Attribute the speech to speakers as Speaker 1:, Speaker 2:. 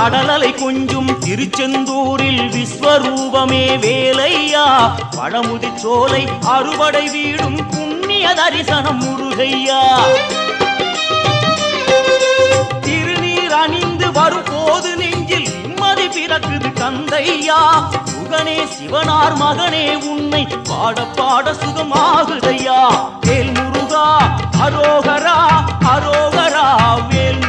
Speaker 1: கடலலை கொஞ்சும் திருச்செந்தூரில் விஸ்வரூபமே வேலையா பழமுதி சோலை அறுபடை வீடும் புண்ணிய தரிசனம் முருகையா திருநீர் அணிந்து வரும் போது நெஞ்சில் நிம்மதி பிறக்குது கந்தையா சுகனே சிவனார் மகனே உன்னை பாட பாட சுகமாகுதையா வேல் முருகா அரோகரா அரோகரா வேல்